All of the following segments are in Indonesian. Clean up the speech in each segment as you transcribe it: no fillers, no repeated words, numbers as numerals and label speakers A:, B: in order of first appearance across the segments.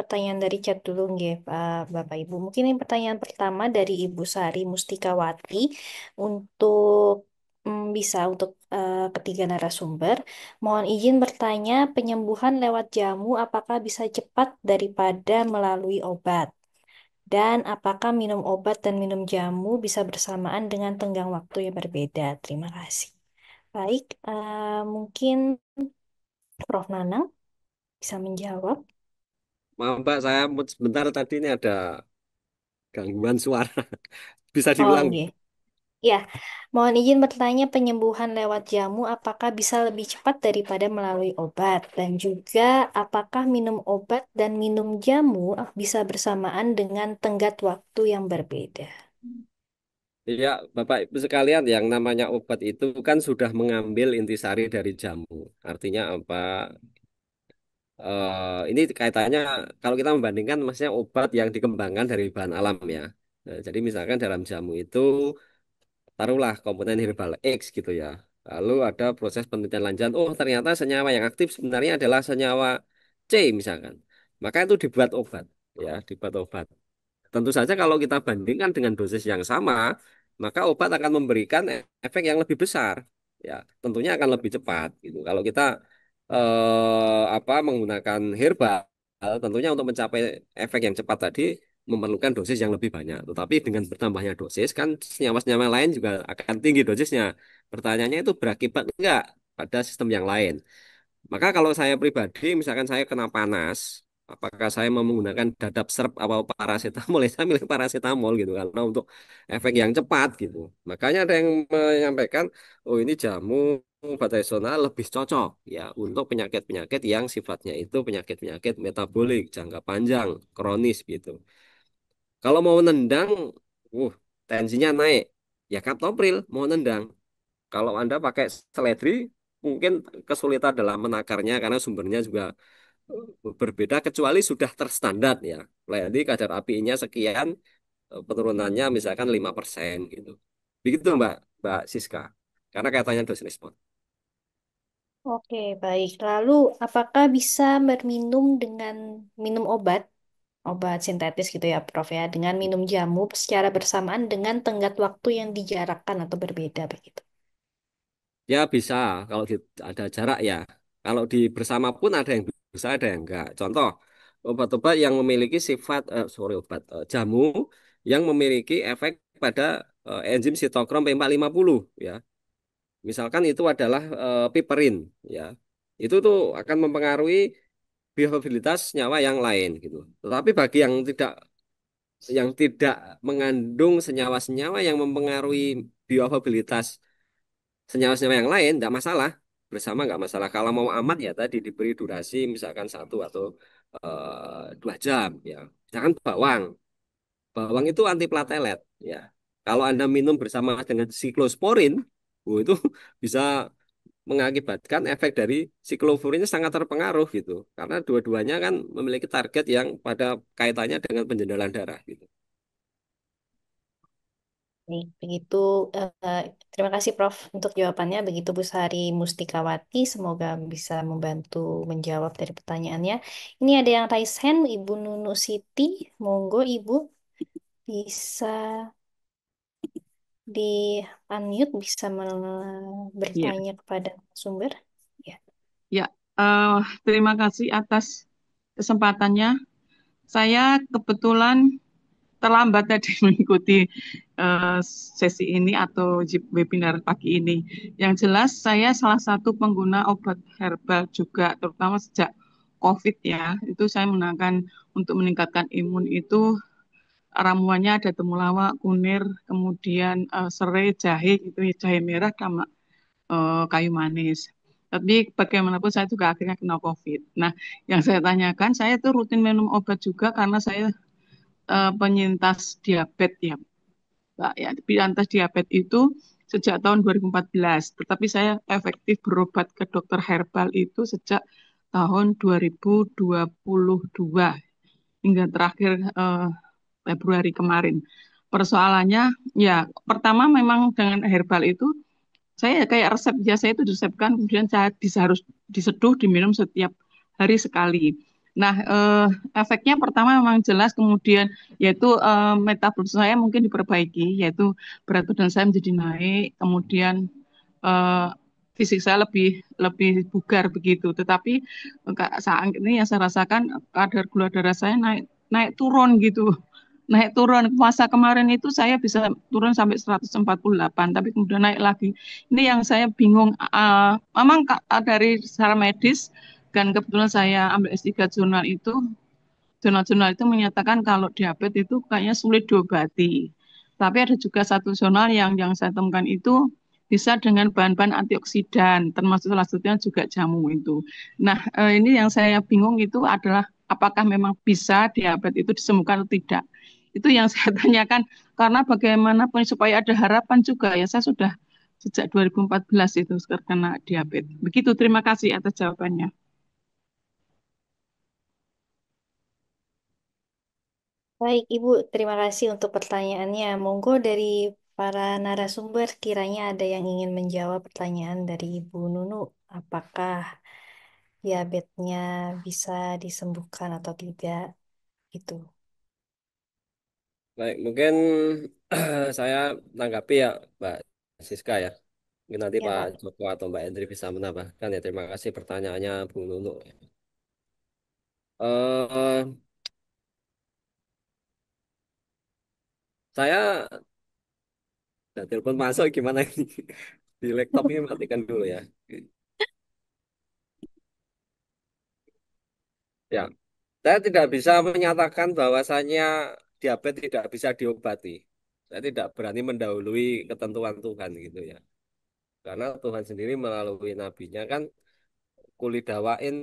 A: pertanyaan dari chat dulu nggih, Bapak Ibu. Mungkin ini pertanyaan pertama dari Ibu Sari Mustikawati untuk bisa untuk ketiga narasumber. Mohon izin bertanya, penyembuhan lewat jamu apakah bisa cepat daripada melalui obat? Dan apakah minum obat dan minum jamu bisa bersamaan dengan tenggang waktu yang berbeda? Terima kasih. Baik, mungkin Prof. Nanang bisa menjawab.
B: Maaf Mbak, saya sebentar tadi ini ada gangguan suara. Bisa
A: Oh,
B: diulang?
A: iya. Ya, mohon izin bertanya penyembuhan lewat jamu apakah bisa lebih cepat daripada melalui obat? Dan juga apakah minum obat dan minum jamu bisa bersamaan dengan tenggat waktu yang berbeda?
B: Iya, Bapak Ibu sekalian, yang namanya obat itu kan sudah mengambil intisari dari jamu. Artinya apa? Ini kaitannya kalau kita membandingkan maksudnya obat yang dikembangkan dari bahan alam ya. Nah, jadi misalkan dalam jamu itu taruhlah komponen herbal X gitu ya. Lalu ada proses penelitian lanjutan, oh ternyata senyawa yang aktif sebenarnya adalah senyawa C misalkan. Maka itu dibuat obat ya, dibuat obat. Tentu saja kalau kita bandingkan dengan dosis yang sama, maka obat akan memberikan efek yang lebih besar. Ya, tentunya akan lebih cepat gitu. Kalau kita menggunakan herbal, tentunya untuk mencapai efek yang cepat tadi memerlukan dosis yang lebih banyak. Tetapi dengan bertambahnya dosis kan senyawa-senyawa lain juga akan tinggi dosisnya. Pertanyaannya itu berakibat enggak pada sistem yang lain. Maka kalau saya pribadi, misalkan saya kena panas, apakah saya mau menggunakan dadap serp atau paracetamol? Ya, saya milih paracetamol gitu karena untuk efek yang cepat gitu. Makanya ada yang menyampaikan, oh ini jamu tradisional lebih cocok ya untuk penyakit-penyakit yang sifatnya itu penyakit-penyakit metabolik jangka panjang, kronis gitu. Kalau mau nendang, tensinya naik. Ya kaptopril mau nendang. Kalau Anda pakai seledri, mungkin kesulitan dalam menakarnya karena sumbernya juga berbeda kecuali sudah terstandar ya. Jadi kadar apinya sekian, penurunannya misalkan 5% gitu. Begitu Mbak, Mbak Siska. Karena katanya dose respon.
A: Oke, baik. Lalu, apakah bisa berminum dengan minum obat, obat sintetis gitu ya, Prof ya, dengan minum jamu secara bersamaan dengan tenggat waktu yang dijarakkan atau berbeda begitu?
B: Ya bisa kalau ada jarak ya. Kalau di bersama pun ada yang bisa, ada yang enggak. Contoh, obat-obat yang memiliki sifat, jamu yang memiliki efek pada enzim sitokrom P450 ya. Misalkan itu adalah piperin ya. Itu tuh akan mempengaruhi bioavailabilitas nyawa yang lain gitu. Tetapi bagi yang tidak mengandung senyawa-senyawa yang mempengaruhi bioavailabilitas senyawa-senyawa yang lain tidak masalah, bersama nggak masalah. Kalau mau aman ya tadi diberi durasi misalkan 1 atau 2 jam ya. Misalkan bawang, bawang itu antiplatelet ya. Kalau Anda minum bersama dengan siklosporin, itu bisa mengakibatkan efek dari siklofurinnya sangat terpengaruh gitu. Karena dua-duanya kan memiliki target yang pada kaitannya dengan penjendalan darah gitu.
A: Baik, begitu. eh, Terima kasih Prof untuk jawabannya. Begitu Bu Sari Mustikawati, semoga bisa membantu menjawab dari pertanyaannya. Ini ada yang raise hand, Ibu Nunu Siti. Monggo Ibu bisa di unmute, bisa
C: Ya,
A: bertanya kepada sumber. Ya.
C: ya. eh, Terima kasih atas kesempatannya. Saya kebetulan terlambat tadi mengikuti sesi ini atau webinar pagi ini. Yang jelas saya salah satu pengguna obat herbal juga, terutama sejak COVID ya. Itu saya menggunakan untuk meningkatkan imun itu ramuannya ada temulawak, kunir, kemudian serai, jahe gitu ya, jahe merah sama kayu manis. Tapi bagaimanapun saya juga akhirnya kena COVID. Nah, yang saya tanyakan, saya tuh rutin minum obat juga karena saya penyintas diabetes ya, Mbak. Ya, penyintas diabetes itu sejak tahun 2014. Tetapi saya efektif berobat ke dokter herbal itu sejak tahun 2022 hingga terakhir Februari kemarin. Persoalannya, ya pertama memang dengan herbal itu saya kayak resep biasa itu diresepkan kemudian saya harus diseduh diminum setiap hari sekali. Nah, efeknya pertama memang jelas, kemudian yaitu metabolisme saya mungkin diperbaiki, yaitu berat badan saya menjadi naik, kemudian eh, fisik saya lebih lebih bugar begitu. Tetapi saat ini yang saya rasakan kadar gula darah saya naik naik turun gitu. Naik turun. Puasa kemarin itu saya bisa turun sampai 148, tapi kemudian naik lagi. Ini yang saya bingung. Memang dari secara medis, dan kebetulan saya ambil S3 jurnal itu, jurnal-jurnal itu menyatakan kalau diabetes itu kayaknya sulit diobati. Tapi ada juga satu jurnal yang saya temukan itu bisa dengan bahan-bahan antioksidan, termasuk salah satunya juga jamu itu. Nah, ini yang saya bingung itu adalah apakah memang bisa diabetes itu disembuhkan atau tidak. Itu yang saya tanyakan, karena bagaimanapun supaya ada harapan juga ya, saya sudah sejak 2014 itu terkena diabetes. Begitu, terima kasih atas jawabannya.
A: Baik, Ibu, terima kasih untuk pertanyaannya. Monggo dari para narasumber, kiranya ada yang ingin menjawab pertanyaan dari Ibu Nunu. Apakah diabetesnya bisa disembuhkan atau tidak? Itu.
B: Baik, mungkin saya tanggapi ya, Mbak Siska ya. Mungkin nanti
A: Ya,
B: Pak
A: Pak.
B: Joko atau Mbak Endri bisa menambahkan ya. Terima kasih pertanyaannya Bu Nunu. eh saya ada telepon masuk gimana ini? Di laptop ini matikan dulu ya. Ya, saya tidak bisa menyatakan bahwasannya diabetes tidak bisa diobati. Saya tidak berani mendahului ketentuan Tuhan gitu ya. Karena Tuhan sendiri melalui nabinya kan kulidawain,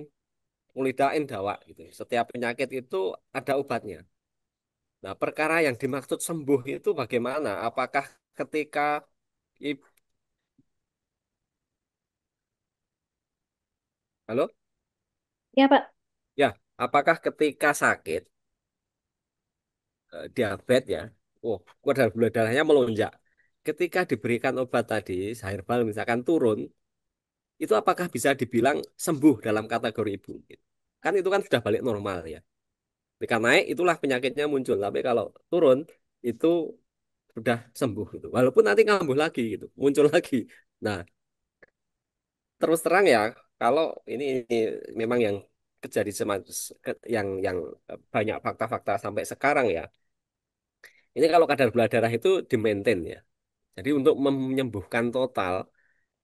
B: kulidain dawa gitu. Setiap penyakit itu ada obatnya. Nah, perkara yang dimaksud sembuh itu bagaimana? Apakah ketika i- halo?
A: Ya, Pak.
B: Ya, apakah ketika sakit diabetes ya, oh, kadar gula darahnya melonjak. Ketika diberikan obat tadi, herbal misalkan turun, itu apakah bisa dibilang sembuh dalam kategori ibu? Kan itu kan sudah balik normal ya. Ketika naik, itulah penyakitnya muncul. Tapi kalau turun, itu sudah sembuh gitu. Walaupun nanti kambuh lagi gitu, muncul lagi. Nah, terus terang ya, kalau ini memang yang terjadi yang banyak fakta-fakta sampai sekarang ya. Ini kalau kadar gula darah itu di-maintain ya. Jadi untuk menyembuhkan total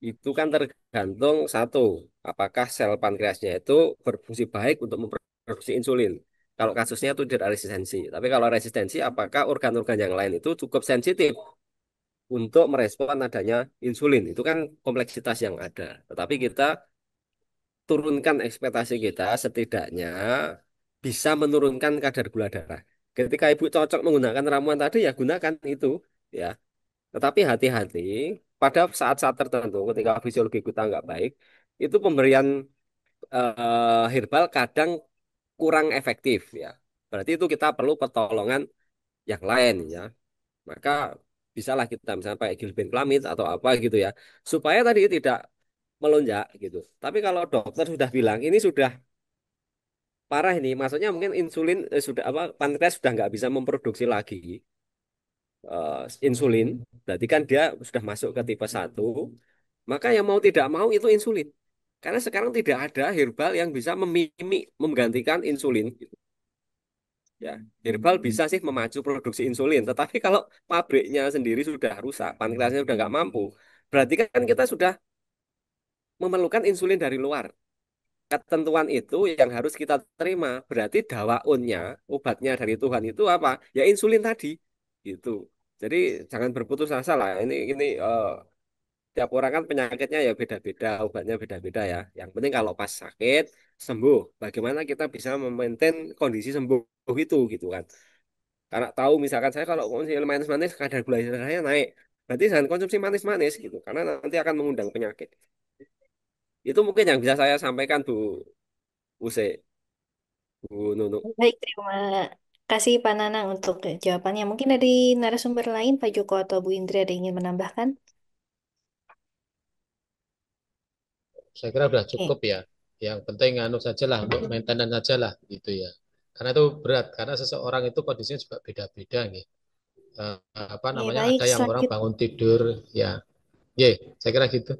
B: itu kan tergantung satu, apakah sel pankreasnya itu berfungsi baik untuk memproduksi insulin. Kalau kasusnya itu tidak resistensi. Tapi kalau resistensi, apakah organ-organ yang lain itu cukup sensitif untuk merespon adanya insulin? Itu kan kompleksitas yang ada. Tetapi kita turunkan ekspektasi kita setidaknya bisa menurunkan kadar gula darah. Ketika ibu cocok menggunakan ramuan tadi ya gunakan itu ya. Tetapi hati-hati pada saat-saat tertentu ketika fisiologi kita nggak baik, itu pemberian herbal kadang kurang efektif ya. Berarti itu kita perlu pertolongan yang lain ya. Maka bisalah kita misalnya pakai gilbenflamid atau apa gitu ya, supaya tadi tidak melonjak gitu. Tapi kalau dokter sudah bilang ini sudah parah ini, maksudnya mungkin insulin sudah apa pankreas sudah nggak bisa memproduksi lagi insulin, berarti kan dia sudah masuk ke tipe satu, maka yang mau tidak mau itu insulin. Karena sekarang tidak ada herbal yang bisa menggantikan insulin. Ya, herbal bisa sih memacu produksi insulin, tetapi kalau pabriknya sendiri sudah rusak, pankreasnya sudah nggak mampu, berarti kan kita sudah memerlukan insulin dari luar. Ketentuan itu yang harus kita terima. Berarti dawaunnya, obatnya dari Tuhan itu apa? Ya insulin tadi. Gitu. Jadi jangan berputus asa lah. Ini tiap orang kan penyakitnya ya beda-beda, obatnya beda-beda ya. Yang penting kalau pas sakit sembuh, bagaimana kita bisa memaintain kondisi sembuh itu gitu kan. Karena tahu misalkan saya kalau konsumsi manis-manis kadar gula darahnya naik, berarti jangan konsumsi manis-manis gitu, karena nanti akan mengundang penyakit. Itu mungkin yang bisa saya sampaikan Bu Use, Bu Nunu.
A: Baik, terima kasih Pak Nanang untuk jawabannya. Mungkin dari narasumber lain, Pak Joko atau Bu Indri ada yang ingin menambahkan?
D: Saya kira sudah
A: Oke.
D: cukup ya. Yang penting anu saja lah untuk maintenance saja lah gitu ya. Karena itu berat karena seseorang itu kondisinya juga beda-beda nih. Apa
A: Oke,
D: namanya
A: baik.
D: ada yang orang bangun tidur ya. Ya, saya kira gitu.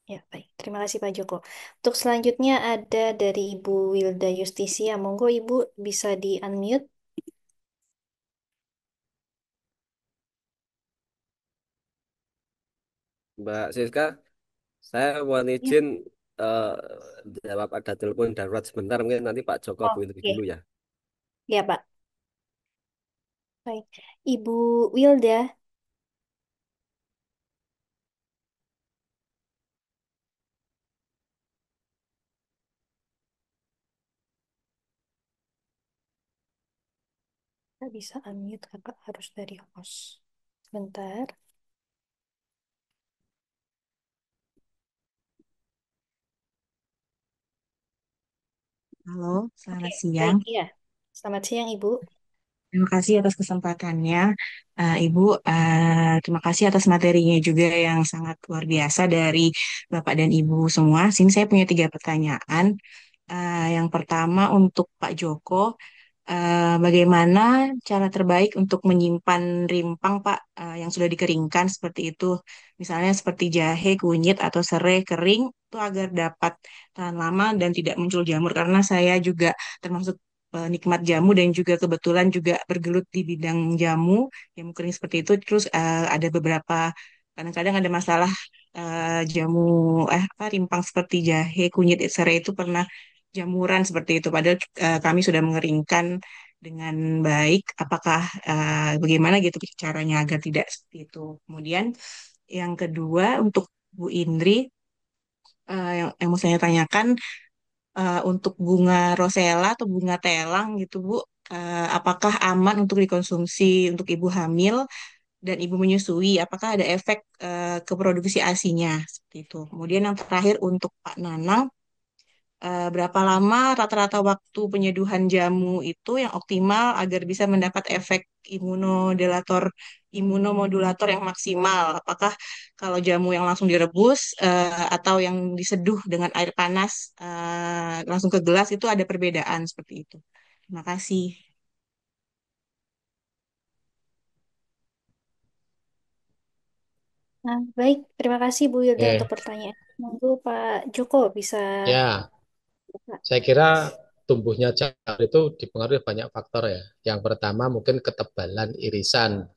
A: Ya, baik. Terima kasih Pak Joko. Untuk selanjutnya ada dari Ibu Wilda Justisia. Monggo Ibu bisa di-unmute.
B: Mbak Siska, saya mohon
A: Ya.
B: izin eh, jawab ada telepon darurat sebentar. Mungkin nanti Pak Joko hubungi lebih
A: Oke.
B: dulu ya.
A: Ya, Pak. Baik. Ibu Wilda, nggak bisa unmute, Kakak harus dari host. Sebentar.
E: Halo,
A: Oke,
E: selamat
A: baik.
E: siang.
A: Ya. Selamat siang, Ibu.
E: Terima kasih atas kesempatannya. Ibu, terima kasih atas materinya juga yang sangat luar biasa dari Bapak dan Ibu semua. Sini saya punya 3 pertanyaan. Yang pertama untuk Pak Joko, bagaimana cara terbaik untuk menyimpan rimpang, Pak, yang sudah dikeringkan seperti itu? Misalnya seperti jahe, kunyit, atau serai kering, itu agar dapat tahan lama dan tidak muncul jamur. Karena saya juga termasuk penikmat jamu dan juga kebetulan juga bergelut di bidang jamu, jamu kering seperti itu. Terus ada beberapa, kadang-kadang ada masalah jamu, apa, rimpang seperti jahe, kunyit, serai itu pernah jamuran seperti itu. Padahal kami sudah mengeringkan dengan baik. Apakah bagaimana gitu caranya agar tidak seperti itu? Kemudian yang kedua untuk Bu Indri, yang mau saya tanyakan untuk bunga rosella atau bunga telang gitu Bu, apakah aman untuk dikonsumsi untuk ibu hamil dan ibu menyusui? Apakah ada efek ke produksi ASI-nya seperti itu? Kemudian yang terakhir untuk Pak Nanang, berapa lama rata-rata waktu penyeduhan jamu itu yang optimal agar bisa mendapat efek imunomodulator yang maksimal? Apakah kalau jamu yang langsung direbus atau yang diseduh dengan air panas langsung ke gelas itu ada perbedaan seperti itu? Terima kasih.
A: Nah, baik. Terima kasih Bu Wilda untuk
D: Oke.
A: pertanyaan. Monggo Pak Joko bisa
D: Ya,
A: buka.
D: saya kira tumbuhnya jamur itu dipengaruhi banyak faktor ya. Yang pertama mungkin ketebalan irisan.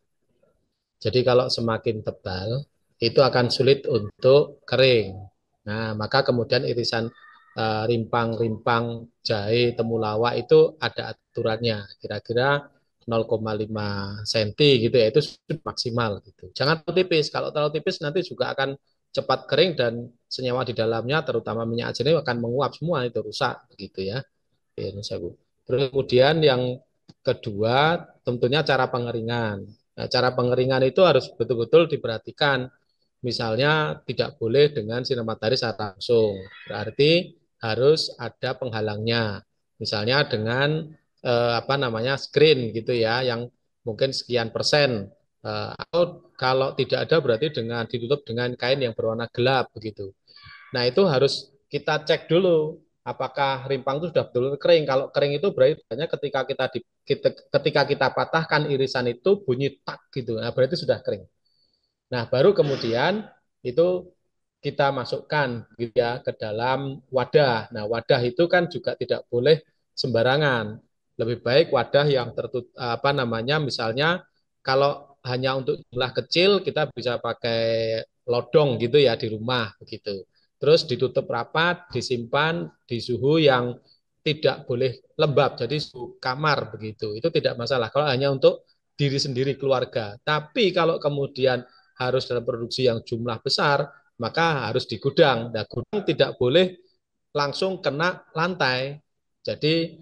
D: Jadi kalau semakin tebal, itu akan sulit untuk kering. Nah, maka kemudian irisan rimpang-rimpang jahe temulawak itu ada aturannya, kira-kira 0,5 cm gitu ya, itu sudah maksimal gitu. Jangan terlalu tipis, kalau terlalu tipis nanti juga akan cepat kering dan senyawa di dalamnya, terutama minyak jenis akan menguap semua, itu rusak begitu ya. Terus kemudian yang kedua tentunya cara pengeringan. Nah, cara pengeringan itu harus betul-betul diperhatikan. Misalnya tidak boleh dengan sinar matahari secara langsung. Berarti harus ada penghalangnya. Misalnya dengan apa namanya screen gitu ya, yang mungkin sekian persen. Atau kalau tidak ada berarti dengan ditutup dengan kain yang berwarna gelap begitu. Nah, itu harus kita cek dulu apakah rimpang itu sudah betul kering. Kalau kering itu berarti ketika ketika kita patahkan irisan itu bunyi tak gitu. Nah, berarti sudah kering. Nah, baru kemudian itu kita masukkan gitu ya ke dalam wadah. Nah, wadah itu kan juga tidak boleh sembarangan. Lebih baik wadah yang tertutup apa namanya misalnya kalau hanya untuk jumlah kecil kita bisa pakai lodong gitu ya di rumah begitu. Terus ditutup rapat, disimpan di suhu yang tidak boleh lembab, jadi suhu kamar begitu. Itu tidak masalah kalau hanya untuk diri sendiri keluarga. Tapi kalau kemudian harus dalam produksi yang jumlah besar, maka harus di gudang. Nah, gudang tidak boleh langsung kena lantai. Jadi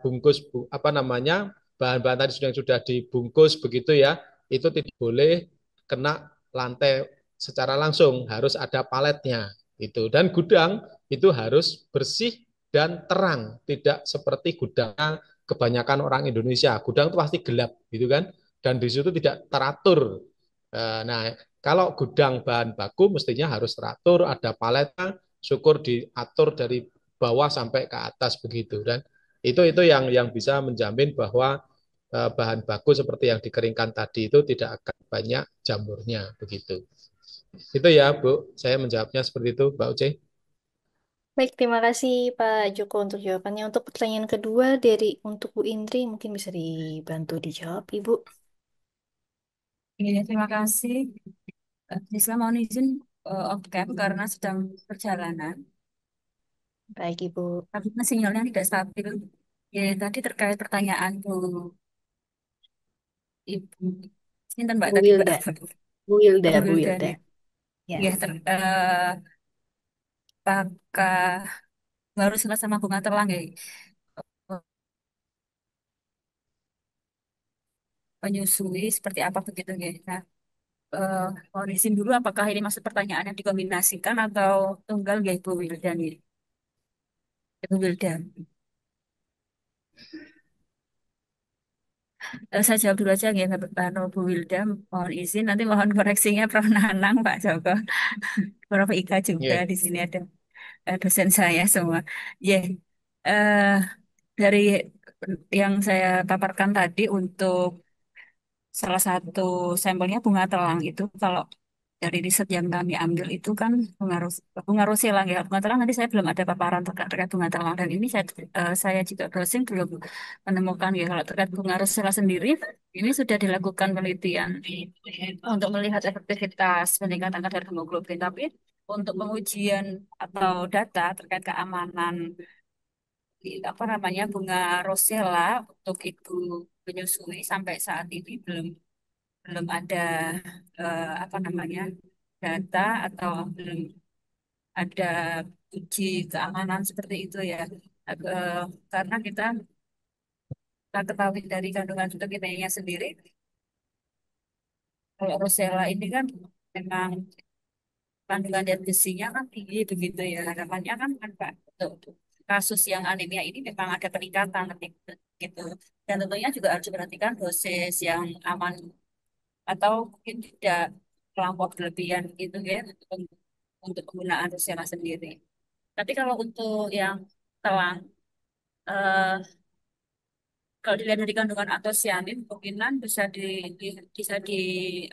D: bungkus apa namanya bahan-bahan tadi yang sudah dibungkus begitu ya, itu tidak boleh kena lantai secara langsung, harus ada paletnya itu. Dan gudang itu harus bersih dan terang, tidak seperti gudang kebanyakan orang Indonesia. Gudang itu pasti gelap gitu kan, dan di situ tidak teratur. Nah, kalau gudang bahan baku mestinya harus teratur, ada paletnya, syukur diatur dari bawah sampai ke atas begitu. Dan itu yang bisa menjamin bahwa bahan baku seperti yang dikeringkan tadi itu tidak akan banyak jamurnya begitu. Itu ya, Bu. Saya menjawabnya seperti itu, Mbak Uce.
A: Baik, terima kasih Pak Joko untuk jawabannya. Untuk pertanyaan kedua untuk Bu Indri, mungkin bisa dibantu dijawab, Ibu.
F: Iya, terima kasih. Islam mohon izin off cam karena sedang perjalanan.
A: Baik, Ibu.
F: Tapi sinyalnya tidak stabil. Ya, tadi terkait pertanyaan Bu Ibu. Sinten Mbak
A: Bu
F: tadi Mbak.
A: Wilda. Bu Wilda,
F: Bu
A: Bu
F: Wildan
A: Wilda.
F: ya.
A: Ya.
F: Ya, apakah harus sama bunga telang ya? Menyusui seperti apa begitu ya? Nah, mohon izin dulu apakah ini maksud pertanyaan yang dikombinasikan atau tunggal ya Ibu Wildan ya? Ibu Wildan. Saya jawab dulu aja ya, Bu Wilda. Mohon izin, nanti mohon koreksinya Prof. Nanang, Pak Joko, Prof. Ika juga
D: Yeah.
F: di sini ada dosen saya semua. Ya, eh, dari yang saya paparkan tadi untuk salah satu sampelnya bunga telang itu kalau dari riset yang kami ambil itu kan bunga rosella ya. Bunga telang nanti saya belum ada paparan terkait bunga telang dan ini saya juga browsing belum menemukan ya kalau terkait bunga rosella sendiri ini sudah dilakukan penelitian untuk melihat efektivitas peningkatan kadar hemoglobin tapi untuk pengujian atau data terkait keamanan apa namanya bunga rosella untuk ibu menyusui sampai saat ini belum belum ada apa namanya data atau belum ada uji keamanan seperti itu ya. Karena kita ketahui dari kandungan vitaminnya sendiri, kalau rosella ini kan memang kandungan zat besinya kan tinggi begitu ya. Harapannya kan Pak, untuk kasus yang anemia ini memang ada peningkatan gitu. Dan tentunya juga harus diperhatikan dosis yang aman atau mungkin tidak terlampau berlebihan gitu ya untuk penggunaan Rosella sendiri. Tapi kalau untuk yang telang, eh, kalau dilihat dari kandungan antosianin, kemungkinan bisa di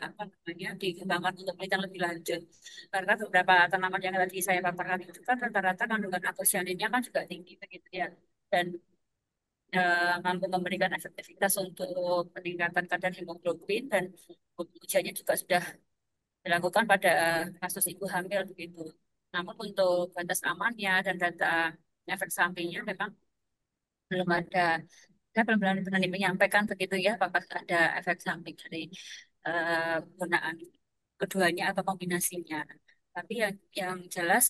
F: apa namanya dikembangkan untuk penelitian lebih lanjut. Karena beberapa tanaman yang tadi saya paparkan itu kan rata-rata kandungan antosianinnya kan juga tinggi begitu ya. Dan mampu memberikan efektivitas untuk peningkatan kadar hemoglobin dan ujiannya juga sudah dilakukan pada kasus ibu hamil begitu. Namun untuk batas amannya dan data efek sampingnya memang belum ada. Saya belum berani menyampaikan begitu ya, apakah ada efek samping dari penggunaan keduanya atau kombinasinya. Tapi yang jelas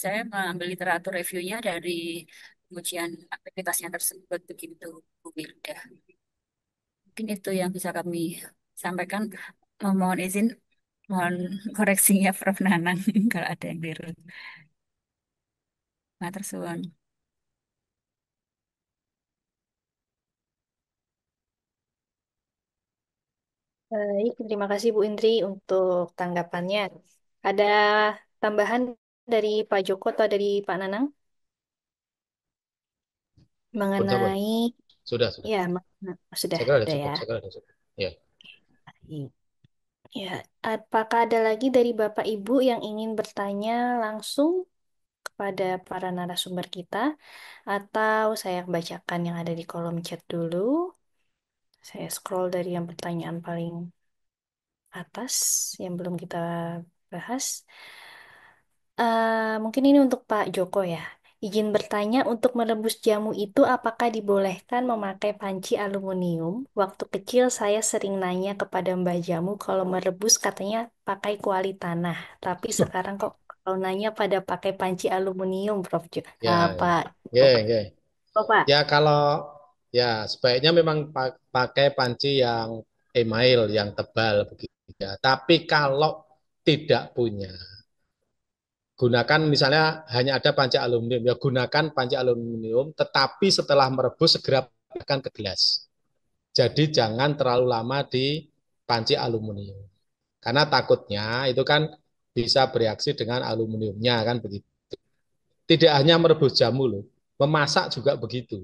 F: saya mengambil literatur reviewnya dari ujian aktivitasnya tersebut begitu, Bu Wilda. Mungkin itu yang bisa kami sampaikan. Mohon izin, mohon koreksinya Prof. Nanang kalau ada yang keliru. Matur suwun.
A: Baik, terima kasih Bu Indri untuk tanggapannya. Ada tambahan dari Pak Joko atau dari Pak Nanang
D: Pun, sampun.
A: mengenai
D: Sudah.
A: ya sudah
D: Saya kira
A: ada
D: sudah
A: ya.
D: cukup. Saya kira sudah cukup. Ya.
A: Baik. Ya, apakah ada lagi dari Bapak Ibu yang ingin bertanya langsung kepada para narasumber kita atau saya bacakan yang ada di kolom chat dulu. Saya scroll dari yang pertanyaan paling atas yang belum kita bahas. Mungkin ini untuk Pak Joko ya. Izin bertanya, untuk merebus jamu itu apakah dibolehkan memakai panci aluminium? Waktu kecil saya sering nanya kepada Mbak Jamu kalau merebus katanya pakai kuali tanah. Tapi sekarang kok kalau nanya pada pakai panci aluminium,
D: Ya, ya.
A: Pak
D: Ya,
A: Joko.
D: ya.
A: Oh, Pak.
D: Ya, kalau ya sebaiknya memang pakai panci yang email yang tebal begitu ya. Tapi kalau tidak punya, gunakan misalnya hanya ada panci aluminium, ya gunakan panci aluminium, tetapi setelah merebus segera masukkan ke gelas. Jadi jangan terlalu lama di panci aluminium. Karena takutnya itu kan bisa bereaksi dengan aluminiumnya kan begitu. tidak hanya merebus jamu loh, memasak juga begitu.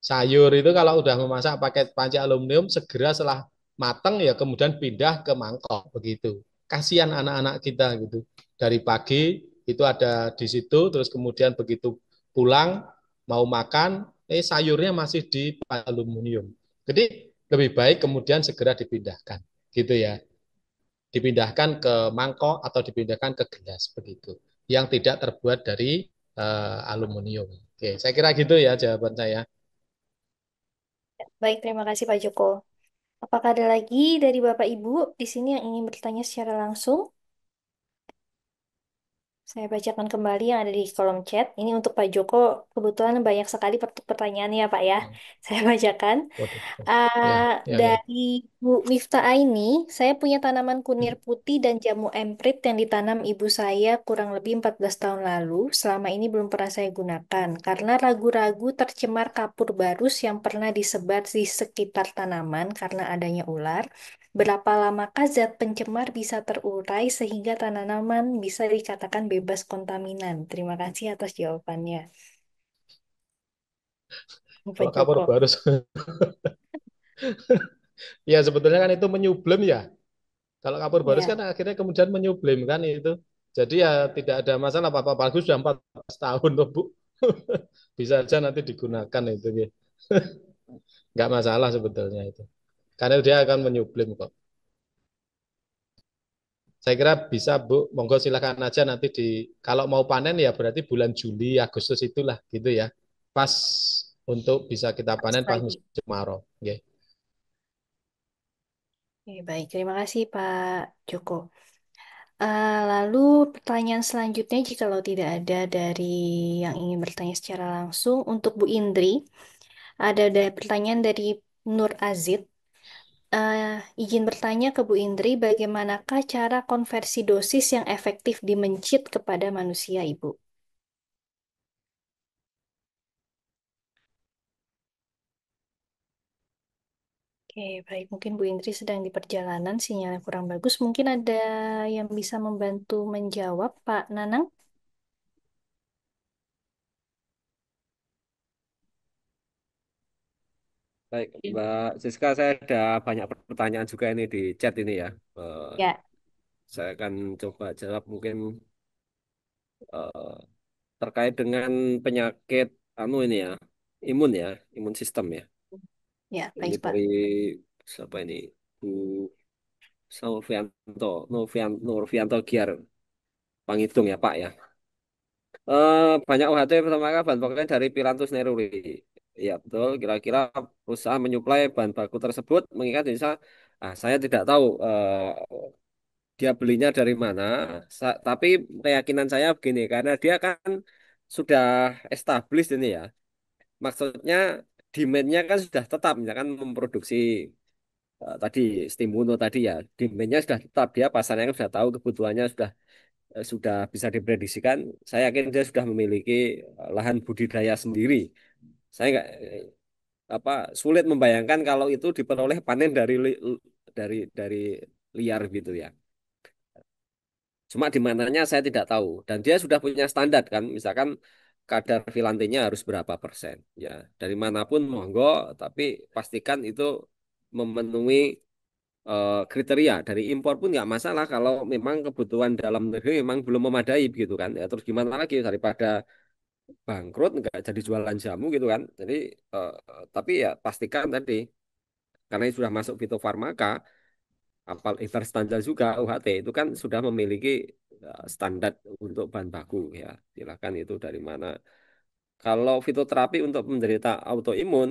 D: Sayur itu kalau udah memasak pakai panci aluminium, segera setelah matang ya kemudian pindah ke mangkok begitu. Kasihan anak-anak kita gitu. Dari pagi itu ada di situ, terus kemudian begitu pulang mau makan, sayurnya masih di panci aluminium. Jadi lebih baik kemudian segera dipindahkan, gitu ya. Dipindahkan ke mangkok atau dipindahkan ke gelas begitu. Yang tidak terbuat dari aluminium. Oke, saya kira gitu ya jawaban saya.
A: Baik, terima kasih Pak Joko. Apakah ada lagi dari Bapak Ibu di sini yang ingin bertanya secara langsung? Saya bacakan kembali yang ada di kolom chat. Ini untuk Pak Joko, kebetulan banyak sekali pertanyaannya Pak ya. Saya bacakan.
D: Waduh. Ya,
A: Ah,
D: ya, ya.
A: dari Bu Miftah Aini, saya punya tanaman kunir putih dan jamu emprit yang ditanam ibu saya kurang lebih 14 tahun lalu. Selama ini belum pernah saya gunakan karena ragu-ragu tercemar kapur barus yang pernah disebar di sekitar tanaman karena adanya ular. Berapa lamakah zat pencemar bisa terurai sehingga tanaman bisa dikatakan bebas kontaminan? Terima kasih atas jawabannya, Pak
D: Kalau kapur
A: Joko.
D: barus, ya sebetulnya kan itu menyublim ya. Kalau kapur barus kan
A: Ya,
D: akhirnya kemudian menyublim kan itu. Jadi ya tidak ada masalah apa-apa. Bagus sudah 14 tahun tuh Bu. Bisa aja nanti digunakan itu. Ya. Nggak masalah sebetulnya itu. Karena dia akan menyublim kok. Saya kira bisa Bu, monggo silakan aja nanti kalau mau panen ya berarti bulan Juli, Agustus itulah gitu ya. Pas untuk bisa kita
A: pas
D: panen pas
A: lagi.
D: musim kemarau. Oke.
A: Oke, baik, terima kasih Pak Joko. Lalu pertanyaan selanjutnya, jikalau tidak ada dari yang ingin bertanya secara langsung, untuk Bu Indri, ada pertanyaan dari Nur Azid. Izin bertanya ke Bu Indri, bagaimanakah cara konversi dosis yang efektif di mencit kepada manusia, Ibu? Oke, baik. Mungkin Bu Indri sedang di perjalanan, sinyalnya kurang bagus. Mungkin ada yang bisa membantu menjawab, Pak Nanang?
B: Baik, Mbak Siska, saya ada banyak pertanyaan juga ini di chat ini ya. Eh,
A: Ya,
B: saya akan coba jawab mungkin eh, terkait dengan penyakit ini ya, imun sistem ya.
A: ya,
B: Ini
A: baik, Pak.
B: dari siapa ini? Bu Nurfianto Giar Pangidung ya Pak ya. Banyak UHT pertama kali bahan pokoknya dari Pirantus neruli. Ya betul, kira-kira perusahaan menyuplai bahan baku tersebut mengingat Indonesia, saya tidak tahu dia belinya dari mana. Tapi keyakinan saya begini, karena dia kan sudah established ini ya. Maksudnya demand-nya kan sudah tetap, misalkan memproduksi tadi Stimuno tadi ya, demand-nya sudah tetap, dia pasarnya kan sudah tahu kebutuhannya sudah bisa diprediksikan. Saya yakin dia sudah memiliki lahan budidaya sendiri. Saya nggak sulit membayangkan kalau itu diperoleh panen dari liar gitu ya. Cuma di mananya saya tidak tahu. Dan dia sudah punya standar kan, misalkan kadar filantinya harus berapa persen. Ya, dari manapun monggo, tapi pastikan itu memenuhi kriteria. Dari impor pun nggak masalah kalau memang kebutuhan dalam negeri memang belum memadai gitu kan. Ya, terus gimana lagi daripada bangkrut nggak jadi jualan jamu gitu kan. Jadi tapi ya pastikan tadi karena ini sudah masuk fitofarmaka, ibarat standar juga UHT itu kan sudah memiliki standar untuk bahan baku ya. Silakan itu dari mana. Kalau fitoterapi untuk penderita autoimun,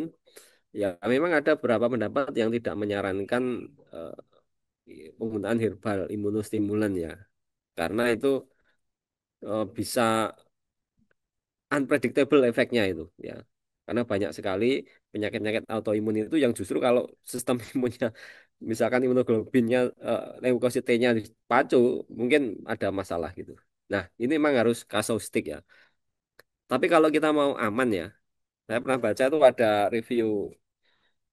B: ya memang ada beberapa pendapat yang tidak menyarankan eh, penggunaan herbal imunostimulan ya. Karena itu bisa unpredictable efeknya itu ya. Karena banyak sekali penyakit-penyakit autoimun itu yang justru kalau sistem imunnya misalkan imunoglobinnya leukosit T-nya dipacu mungkin ada masalah gitu. Nah, ini memang harus kasuistik ya. Tapi kalau kita mau aman ya, saya pernah baca tuh ada review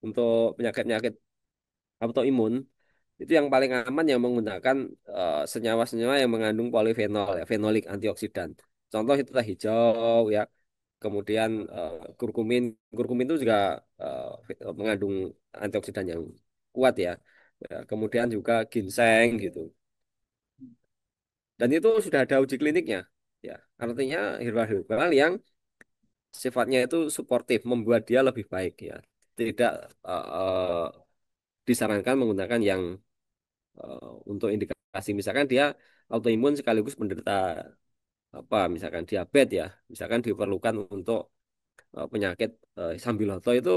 B: untuk penyakit-penyakit autoimun itu yang paling aman yang menggunakan senyawa-senyawa yang mengandung polifenol ya, fenolik antioksidan. contoh itu teh hijau ya. Kemudian kurkumin, kurkumin itu juga mengandung antioksidan yang kuat ya. Ya, kemudian juga ginseng gitu. Dan itu sudah ada uji kliniknya. Ya, artinya herbal-herbal yang sifatnya itu suportif, membuat dia lebih baik ya. Tidak disarankan menggunakan yang untuk indikasi misalkan dia autoimun sekaligus menderita apa misalkan diabetes ya, misalkan diperlukan untuk penyakit Sambiloto itu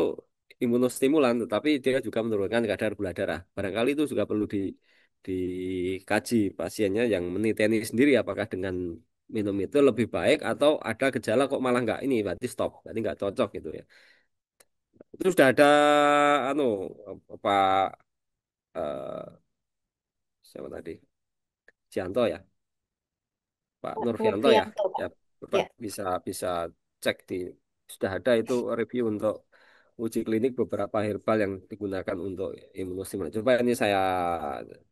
B: imunostimulan, tetapi dia juga menurunkan kadar gula darah. Barangkali itu juga perlu dikaji pasiennya yang meniteni sendiri apakah dengan minum itu lebih baik atau ada gejala kok malah nggak ini, berarti stop, berarti nggak cocok gitu ya. Itu sudah ada anu Pak eh, siapa tadi? Cianto ya, Pak Nurfianto ya,
A: Nurfianto, Pak.
B: ya Bapak
A: Ya,
B: bisa bisa cek di sudah ada itu review untuk uji klinik beberapa herbal yang digunakan untuk imunostimulan. Coba ini saya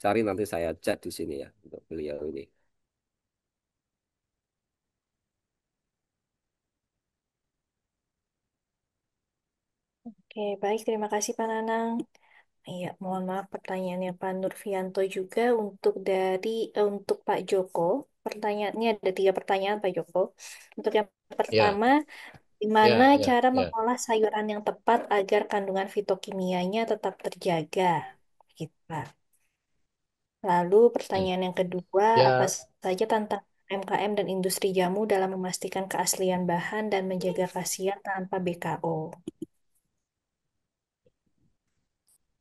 B: cari nanti saya cek di sini ya untuk beliau ini.
A: oke, baik. Terima kasih, Pak Nanang. Iya, mohon maaf pertanyaannya Pak Nurfianto juga untuk Pak Joko. Pertanyaannya ada 3 pertanyaan Pak Joko. Untuk yang
D: Ya,
A: pertama, gimana
D: ya, ya,
A: cara
D: ya.
A: mengolah sayuran yang tepat agar kandungan fitokimianya tetap terjaga? Gitu, Pak. Lalu
D: Hmm.
A: pertanyaan yang kedua, apa
D: Ya,
A: saja tantangan UMKM dan industri jamu dalam memastikan keaslian bahan dan menjaga khasiat tanpa BKO?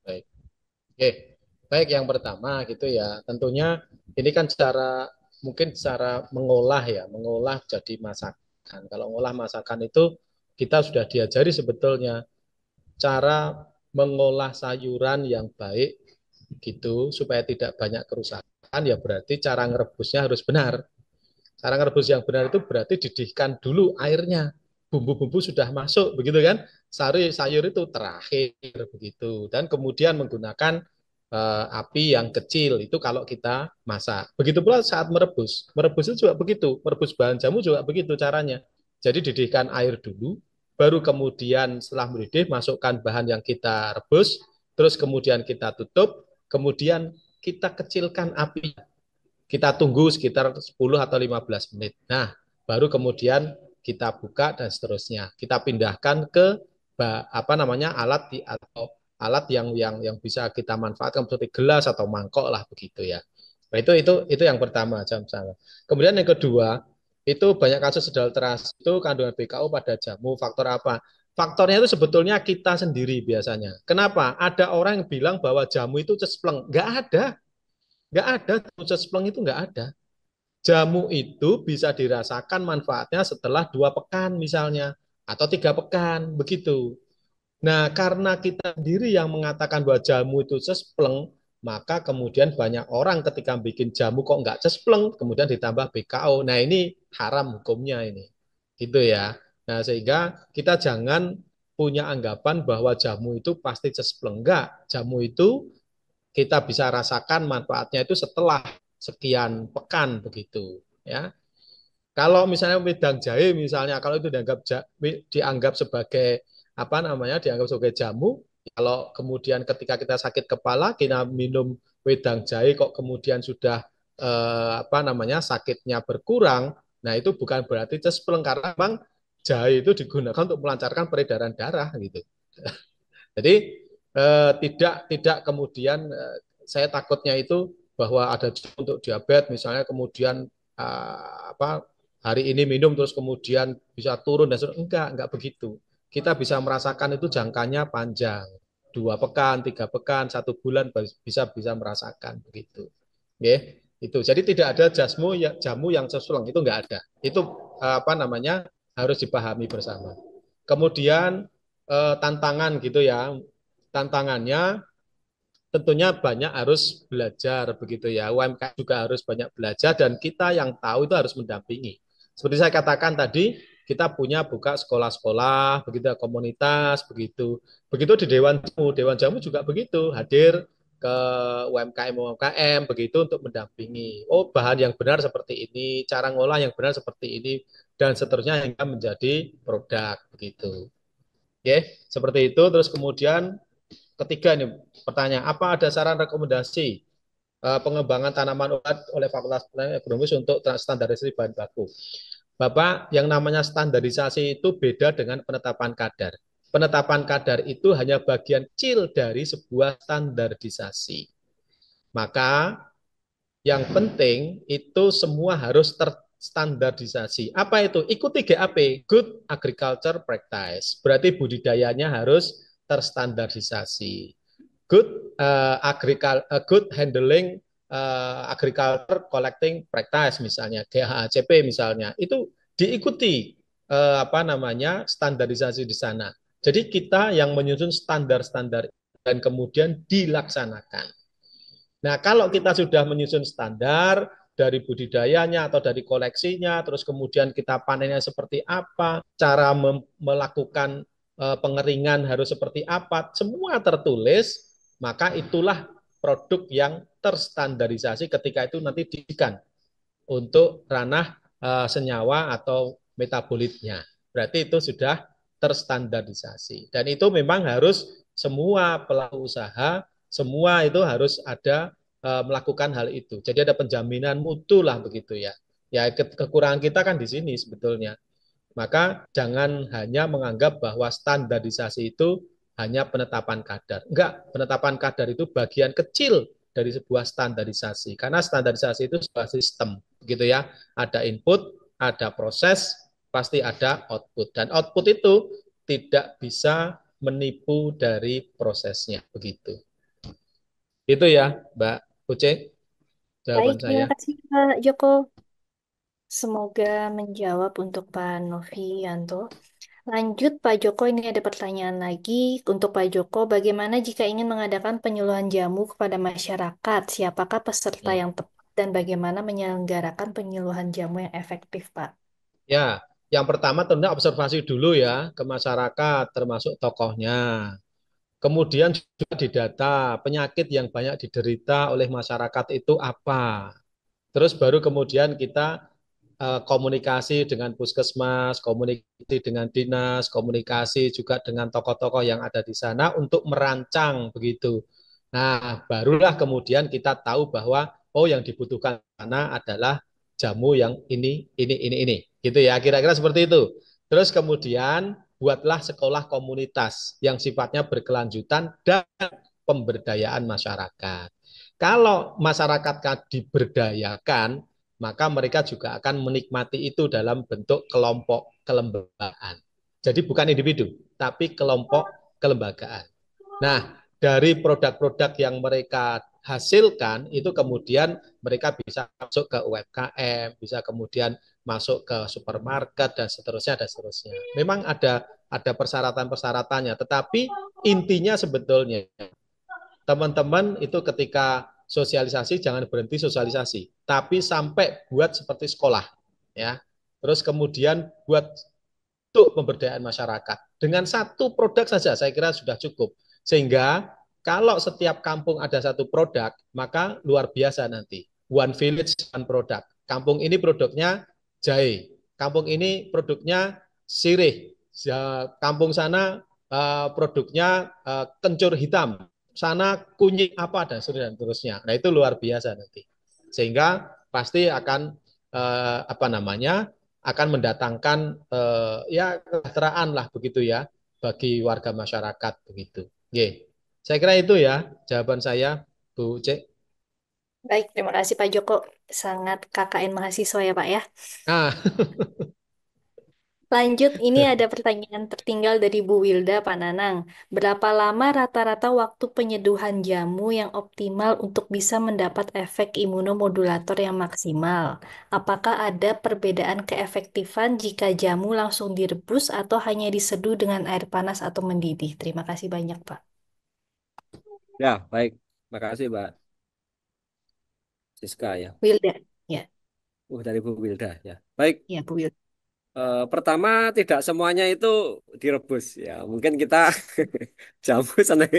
D: baik. Oke, baik yang pertama gitu ya. Tentunya ini kan mungkin cara mengolah ya, mengolah jadi masakan. Kalau mengolah masakan itu kita sudah diajari sebetulnya cara mengolah sayuran yang baik gitu supaya tidak banyak kerusakan ya berarti cara ngerebusnya harus benar. Cara ngerebus yang benar itu berarti didihkan dulu airnya. Bumbu-bumbu sudah masuk, begitu kan? Sari sayur itu terakhir begitu. Dan kemudian menggunakan api yang kecil itu kalau kita masak. Begitu pula saat merebus. Merebus itu juga begitu. Merebus bahan jamu juga begitu caranya. Jadi didihkan air dulu, baru kemudian setelah mendidih masukkan bahan yang kita rebus, terus kemudian kita tutup, kemudian kita kecilkan api, kita tunggu sekitar 10 atau 15 menit. Nah, baru kemudian kita buka dan seterusnya. Kita pindahkan ke apa namanya atau alat yang bisa kita manfaatkan seperti gelas atau mangkok lah begitu ya. Nah, itu yang pertama jam sama. Kemudian yang kedua, itu banyak kasus adulterasi itu kandungan BKO pada jamu. Faktor apa? Faktornya itu sebetulnya kita sendiri biasanya. Kenapa? Ada orang yang bilang bahwa jamu itu cespleng. Nggak ada. Nggak ada, proses pleng itu nggak ada. Jamu itu bisa dirasakan manfaatnya setelah 2 pekan misalnya, atau 3 pekan, begitu. Nah, karena kita sendiri yang mengatakan bahwa jamu itu cespleng, maka kemudian banyak orang ketika bikin jamu kok nggak cespleng, kemudian ditambah BKO. Nah, ini haram hukumnya ini. Gitu ya. Nah, sehingga kita jangan punya anggapan bahwa jamu itu pasti cespleng. Enggak, jamu itu kita bisa rasakan manfaatnya itu setelah sekian pekan begitu ya. Kalau misalnya wedang jahe misalnya kalau itu dianggap sebagai apa namanya dianggap sebagai jamu, kalau kemudian ketika kita sakit kepala kita minum wedang jahe kok kemudian sudah apa namanya sakitnya berkurang, nah itu bukan berarti cespleng karena memang jahe itu digunakan untuk melancarkan peredaran darah gitu. Jadi tidak kemudian saya takutnya itu bahwa ada untuk diabetes misalnya kemudian apa hari ini minum terus kemudian bisa turun dan enggak begitu. Kita bisa merasakan itu jangkanya panjang, 2 pekan, 3 pekan, 1 bulan bisa bisa merasakan begitu. Oke, itu. Jadi tidak ada jamu yang sesulang itu enggak ada. Itu apa namanya harus dipahami bersama. Kemudian tantangan gitu ya. Tantangannya tentunya banyak harus belajar begitu ya. UMKM juga harus banyak belajar dan kita yang tahu itu harus mendampingi. Seperti saya katakan tadi, kita punya buka sekolah-sekolah, begitu komunitas, begitu. Begitu di Dewan Jamu juga begitu, hadir ke UMKM begitu untuk mendampingi. Oh, bahan yang benar seperti ini, cara ngolah yang benar seperti ini, dan seterusnya hingga menjadi produk begitu. Oke, seperti itu. Terus kemudian ketiga ini pertanyaan, apa ada saran rekomendasi pengembangan tanaman obat oleh Fakultas Agronomis untuk standarisasi bahan baku? Bapak, yang namanya standarisasi itu beda dengan penetapan kadar. Penetapan kadar itu hanya bagian kecil dari sebuah standarisasi. Maka yang penting itu semua harus terstandardisasi. Apa itu? Ikuti GAP, Good Agriculture Practice. Berarti budidayanya harus terstandardisasi. Good handling agriculture collecting practice misalnya GHACP misalnya itu diikuti apa namanya standarisasi di sana. Jadi kita yang menyusun standar-standar dan kemudian dilaksanakan. Nah, kalau kita sudah menyusun standar dari budidayanya atau dari koleksinya, terus kemudian kita panennya seperti apa, cara melakukan pengeringan harus seperti apa, semua tertulis, maka itulah produk yang terstandarisasi ketika itu nanti diberikan untuk ranah senyawa atau metabolitnya. Berarti itu sudah terstandarisasi. Dan itu memang harus semua pelaku usaha, semua itu harus ada melakukan hal itu. Jadi ada penjaminan mutu lah begitu ya. Ya kekurangan kita kan di sini sebetulnya. Maka jangan hanya menganggap bahwa standarisasi itu hanya penetapan kadar. Enggak, penetapan kadar itu bagian kecil dari sebuah standarisasi. Karena standarisasi itu sebuah sistem, gitu ya. Ada input, ada proses, pasti ada output. Dan output itu tidak bisa menipu dari prosesnya, begitu. Itu ya, Mbak Uce,
A: Baik,
D: jawaban
A: terima
D: saya.
A: kasih Pak Joko. Semoga menjawab untuk Pak Novianto. Lanjut Pak Joko, ini ada pertanyaan lagi untuk Pak Joko. Bagaimana jika ingin mengadakan penyuluhan jamu kepada masyarakat? Siapakah peserta yang tepat dan bagaimana menyelenggarakan penyuluhan jamu yang efektif, Pak?
D: Ya, yang pertama tentunya observasi dulu ya ke masyarakat, termasuk tokohnya. Kemudian juga didata penyakit yang banyak diderita oleh masyarakat itu apa. Terus baru kemudian kita komunikasi dengan puskesmas, komunikasi dengan dinas, komunikasi juga dengan tokoh-tokoh yang ada di sana untuk merancang begitu. Nah, barulah kemudian kita tahu bahwa oh yang dibutuhkan sana adalah jamu yang ini. Gitu ya, kira-kira seperti itu. Terus kemudian buatlah sekolah komunitas yang sifatnya berkelanjutan dan pemberdayaan masyarakat. Kalau masyarakat diberdayakan, maka mereka juga akan menikmati itu dalam bentuk kelompok kelembagaan. Jadi bukan individu, tapi kelompok kelembagaan. Nah, dari produk-produk yang mereka hasilkan itu kemudian mereka bisa masuk ke UMKM, bisa kemudian masuk ke supermarket dan seterusnya. Memang ada persyaratan-persyaratannya, tetapi intinya sebetulnya teman-teman itu ketika sosialisasi jangan berhenti sosialisasi, tapi sampai buat seperti sekolah ya. Terus kemudian buat untuk pemberdayaan masyarakat. Dengan satu produk saja saya kira sudah cukup. Sehingga kalau setiap kampung ada satu produk, maka luar biasa nanti. One village, one product. Kampung ini produknya jahe. Kampung ini produknya sirih. Kampung sana produknya kencur hitam. Sana kunyit apa dan seterusnya. Nah itu luar biasa nanti. Sehingga pasti akan apa namanya akan mendatangkan ya kesejahteraan lah begitu ya bagi warga masyarakat begitu. Ye. Saya kira itu ya jawaban saya Bu Cek.
A: Baik, terima kasih Pak Joko. Sangat KKN mahasiswa ya Pak ya.
D: Nah,
A: Lanjut, ini ada pertanyaan tertinggal dari Bu Wilda Pak Nanang. Berapa lama rata-rata waktu penyeduhan jamu yang optimal untuk bisa mendapat efek imunomodulator yang maksimal? Apakah ada perbedaan keefektifan jika jamu langsung direbus atau hanya diseduh dengan air panas atau mendidih? Terima kasih banyak, Pak.
B: Ya, baik. Makasih, Mbak Siska ya.
A: Wilda, ya,
B: Dari Bu Wilda ya. Baik.
A: ya Bu Wilda.
B: Pertama, tidak semuanya itu direbus ya. Mungkin kita jamu senang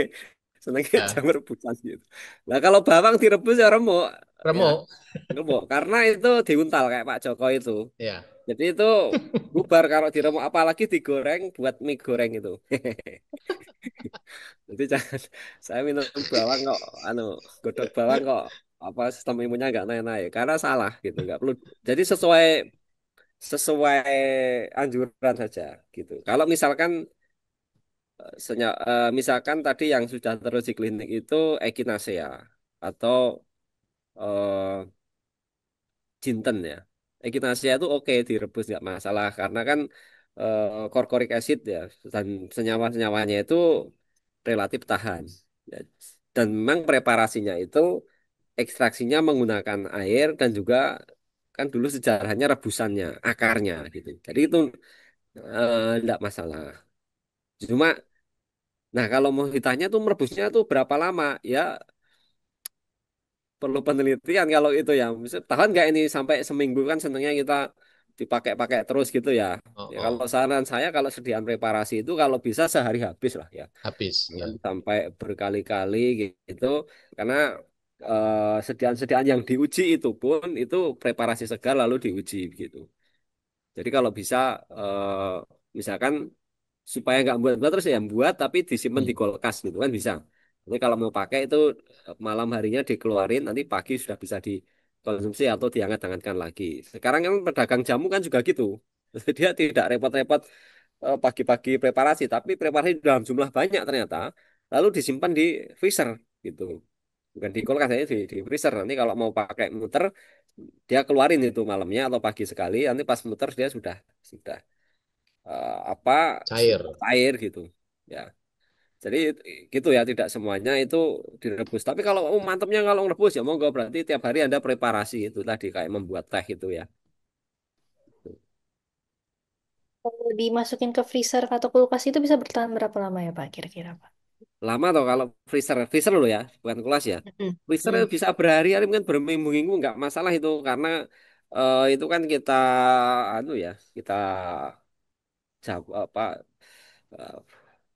B: senengnya
D: Ya,
B: jamur rebusan gitu. Nah kalau bawang direbus ya remuk, ya
D: remuk.
B: remuk karena itu diuntal kayak Pak Joko itu.
D: Ya.
B: Jadi itu bubar kalau diremuk, apalagi digoreng buat mie goreng itu. Jadi jangan saya minum bawang kok, anu, godok bawang kok apa sistem imunnya nggak naik-naik karena salah gitu, nggak perlu. Jadi sesuai sesuai anjuran saja gitu. Kalau misalkan misalkan tadi yang sudah teruji klinik itu echinacea atau eh, jinten ya. Echinacea itu oke direbus nggak masalah karena kan korkorik acid ya dan senyawa-senyawanya itu relatif tahan. Ya. Dan memang preparasinya itu ekstraksinya menggunakan air dan juga kan dulu sejarahnya rebusannya, akarnya gitu. Jadi itu enggak masalah. Cuma, nah kalau mau ditanya tuh merebusnya tuh berapa lama? Ya perlu penelitian kalau itu ya. Misal, tahan nggak ini sampai seminggu kan senengnya kita dipakai-pakai terus gitu ya.
D: Oh,
B: Ya kalau
D: oh.
B: saran saya kalau sediaan preparasi itu kalau bisa sehari habis lah ya.
D: Habis.
B: Jangan
D: Ya.
B: sampai berkali-kali gitu. Karena sediaan-sediaan yang diuji itu pun itu preparasi segar lalu diuji gitu. Jadi kalau bisa misalkan supaya nggak buat-buat terus ya buat tapi disimpan di
D: Hmm.
B: kulkas gitu kan bisa. Jadi kalau mau pakai itu malam harinya dikeluarin nanti pagi sudah bisa dikonsumsi atau dihangat-hangatkan lagi. Sekarang kan pedagang jamu kan juga gitu. Dia tidak repot-repot pagi-pagi preparasi tapi preparasi dalam jumlah banyak ternyata lalu disimpan di freezer gitu. Bukan di kulkas aja di freezer. Nanti kalau mau pakai muter dia keluarin itu malamnya atau pagi sekali nanti pas muter dia sudah apa
D: Cair.
B: air gitu ya jadi gitu ya tidak semuanya itu direbus tapi kalau mantepnya kalau ngerebus ya monggo berarti tiap hari Anda preparasi itu tadi kayak membuat teh itu ya
A: Kalau dimasukin ke freezer atau kulkas itu bisa bertahan berapa lama ya Pak kira-kira Pak?
B: lama toh kalau freezer freezer loh ya bukan kulkas ya
A: Mm.
B: freezer
A: Mm.
B: bisa berhari-hari mungkin berminggu-minggu nggak masalah itu karena itu kan kita anu ya kita apa eh,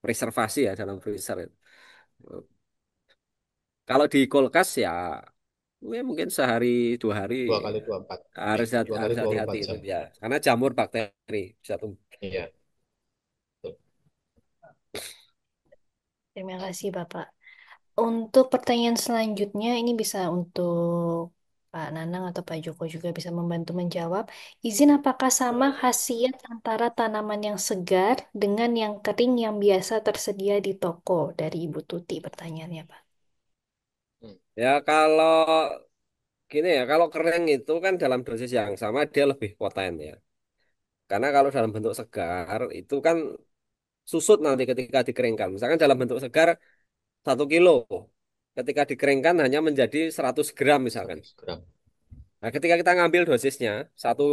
B: reservasi ya dalam freezer itu. Kalau di kulkas ya, ya mungkin sehari 2 hari
D: 2 kali 24.
B: harus
D: dua kali
B: harus
D: dua puluh
B: hati-hati
D: empat
B: itu
D: jam.
B: ya, karena jamur bakteri bisa tumbuh.
D: Iya. Betul.
A: Terima kasih Bapak. Untuk pertanyaan selanjutnya, ini bisa untuk Pak Nanang atau Pak Joko juga bisa membantu menjawab. Izin apakah sama khasiat antara tanaman yang segar dengan yang kering yang biasa tersedia di toko? Dari Ibu Tuti pertanyaannya, Pak.
D: Hmm.
B: Ya kalau gini ya, kalau kering itu kan dalam dosis yang sama dia lebih poten ya. Karena kalau dalam bentuk segar itu kan susut nanti ketika dikeringkan. Misalkan dalam bentuk segar 1 kilo, ketika dikeringkan hanya menjadi 100 gram misalkan.
D: 100 gram.
B: Nah, ketika kita ngambil dosisnya, 1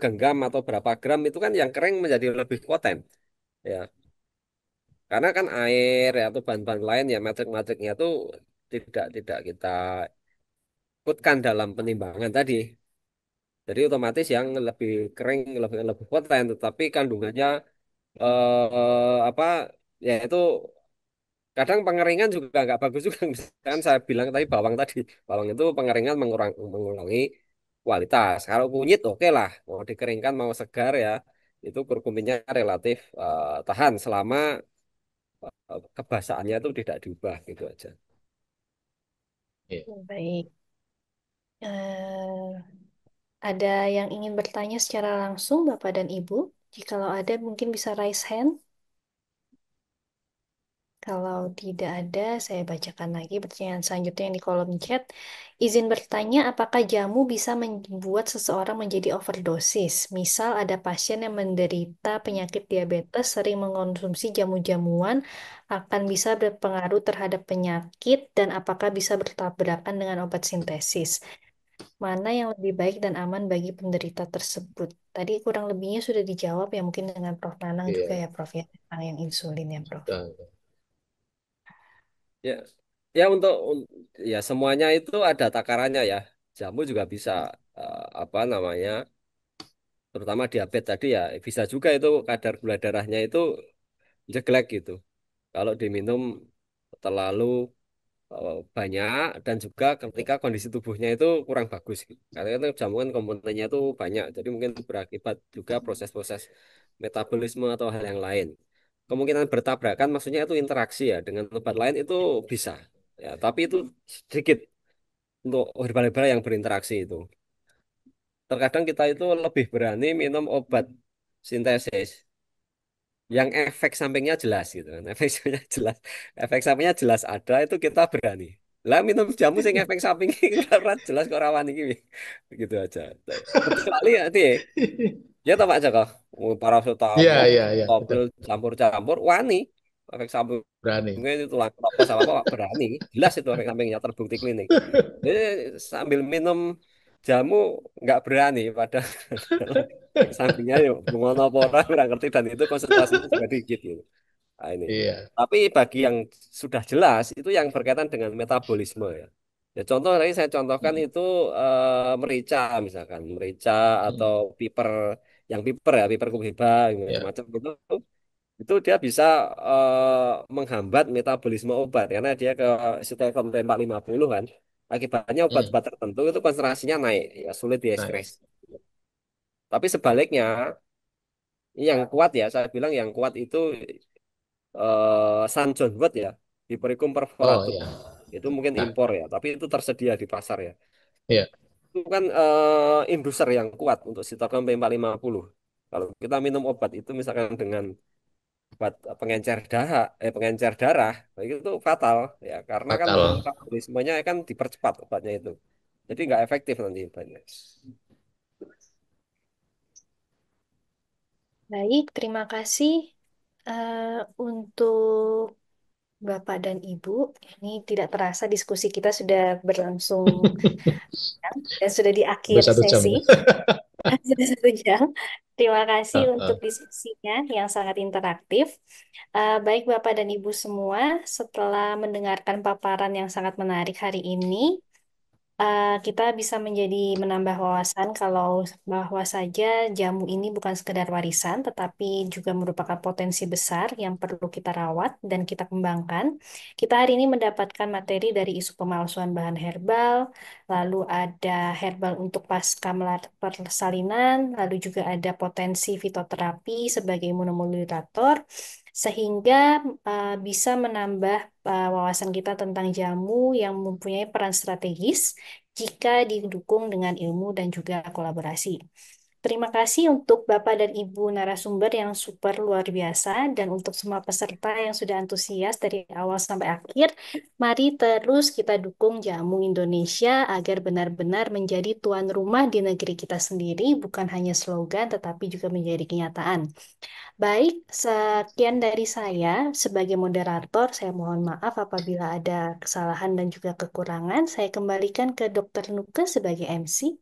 B: genggam atau berapa gram itu kan yang kering menjadi lebih poten. Ya, karena kan air ya, atau bahan-bahan lain ya matrik-matriknya itu tidak kita ikutkan dalam penimbangan tadi. Jadi otomatis yang lebih kering lebih lebih poten, tetapi kandungannya apa ya itu kadang pengeringan juga nggak bagus juga. Misalkan saya bilang tadi bawang itu pengeringan mengurangi kualitas. Kalau kunyit oke lah, mau dikeringkan mau segar ya itu kurkuminnya relatif tahan selama kebasaannya itu tidak diubah gitu aja.
D: Iya.
A: Baik. Eh, ada yang ingin bertanya secara langsung, Bapak dan Ibu? Jikalau ada, mungkin bisa raise hand. Kalau tidak ada, saya bacakan lagi pertanyaan selanjutnya yang di kolom chat. Izin bertanya, apakah jamu bisa membuat seseorang menjadi overdosis? Misal ada pasien yang menderita penyakit diabetes, sering mengkonsumsi jamu-jamuan, akan bisa berpengaruh terhadap penyakit dan apakah bisa bertabrakan dengan obat sintesis? Mana yang lebih baik dan aman bagi penderita tersebut? Tadi kurang lebihnya sudah dijawab ya, mungkin dengan Prof. Nanang juga
D: Iya.
A: ya, Prof. Ya, tentang yang insulin ya, Prof.
D: Sudah.
B: Ya, ya ya semuanya itu ada takarannya ya. Jamu juga bisa apa namanya, terutama diabetes tadi ya bisa juga itu kadar gula darahnya itu jelek gitu. Kalau diminum terlalu banyak, dan juga ketika kondisi tubuhnya itu kurang bagus gitu. Karena itu jamu kan komponennya itu banyak, jadi mungkin berakibat juga proses-proses metabolisme atau hal yang lain. Kemungkinan bertabrakan maksudnya itu interaksi ya dengan obat lain itu bisa ya, tapi itu sedikit untuk herbal-herbal yang berinteraksi itu. Terkadang kita itu lebih berani minum obat sintesis yang efek sampingnya jelas gitu kan. Efek sampingnya jelas, efek sampingnya jelas ada, itu kita berani. Lah minum jamu sing efek sampingnya ora jelas kok rawan iki, gitu aja. Kecuali nanti ya toh Pak Joko,
D: Iya,
B: paracetamol,
D: iya, iya,
B: topil
D: betul.
B: campur-campur wani, efek sampingnya
D: Berani.
B: itu tulang kropos apa apa berani, jelas itu efek sampingnya terbukti klinik. Jadi sambil minum jamu nggak berani, padahal efek sampingnya yuk mengono apa ora kurang ngerti, dan itu konsentrasinya juga dikit gitu. Nah, ini.
D: Iya.
B: Tapi bagi yang sudah jelas itu yang berkaitan dengan metabolisme ya. Ya contoh tadi saya contohkan itu merica misalkan, merica
D: Hmm,
B: atau piper, yang piper ya, piper kubiba
D: ya.
B: macam itu dia bisa menghambat metabolisme obat karena dia ke sitokin T450 kan. Akibatnya
D: Hmm,
B: obat-obat tertentu itu konsentrasinya naik, ya sulit
D: nah,
B: diekskresi. Tapi sebaliknya, yang kuat ya, saya bilang yang kuat itu San John Wort ya, Hipericum
D: oh
B: perforatum.
D: ya.
B: Itu mungkin
D: Nah,
B: impor ya, tapi itu tersedia di pasar ya.
D: ya.
B: Itu kan induser yang kuat untuk sitokin P450. Kalau kita minum obat itu misalkan dengan obat pengencer darah, itu fatal ya, karena kan
D: Fatal.
B: metabolismenya kan dipercepat obatnya itu. Jadi nggak efektif nanti obatnya.
A: Baik, terima kasih untuk Bapak dan Ibu. Ini tidak terasa diskusi kita sudah berlangsung dan sudah di
D: Udah
A: akhir
D: 1 jam
A: sesi.
D: ya.
A: Sudah 1 jam. Terima kasih
D: Ah,
A: untuk
D: ah.
A: diskusinya yang sangat interaktif. Baik Bapak dan Ibu semua, setelah mendengarkan paparan yang sangat menarik hari ini, kita bisa menjadi menambah wawasan kalau bahwa saja jamu ini bukan sekedar warisan, tetapi juga merupakan potensi besar yang perlu kita rawat dan kita kembangkan. Kita hari ini mendapatkan materi dari isu pemalsuan bahan herbal, lalu ada herbal untuk pasca persalinan, lalu juga ada potensi fitoterapi sebagai imunomodulator, sehingga bisa menambah wawasan kita tentang jamu yang mempunyai peran strategis jika didukung dengan ilmu dan juga kolaborasi. Terima kasih untuk Bapak dan Ibu narasumber yang super luar biasa dan untuk semua peserta yang sudah antusias dari awal sampai akhir. Mari terus kita dukung jamu Indonesia agar benar-benar menjadi tuan rumah di negeri kita sendiri, bukan hanya slogan tetapi juga menjadi kenyataan. Baik, sekian dari saya sebagai moderator. Saya mohon maaf apabila ada kesalahan dan juga kekurangan. Saya kembalikan ke Dr. Nuke sebagai MC.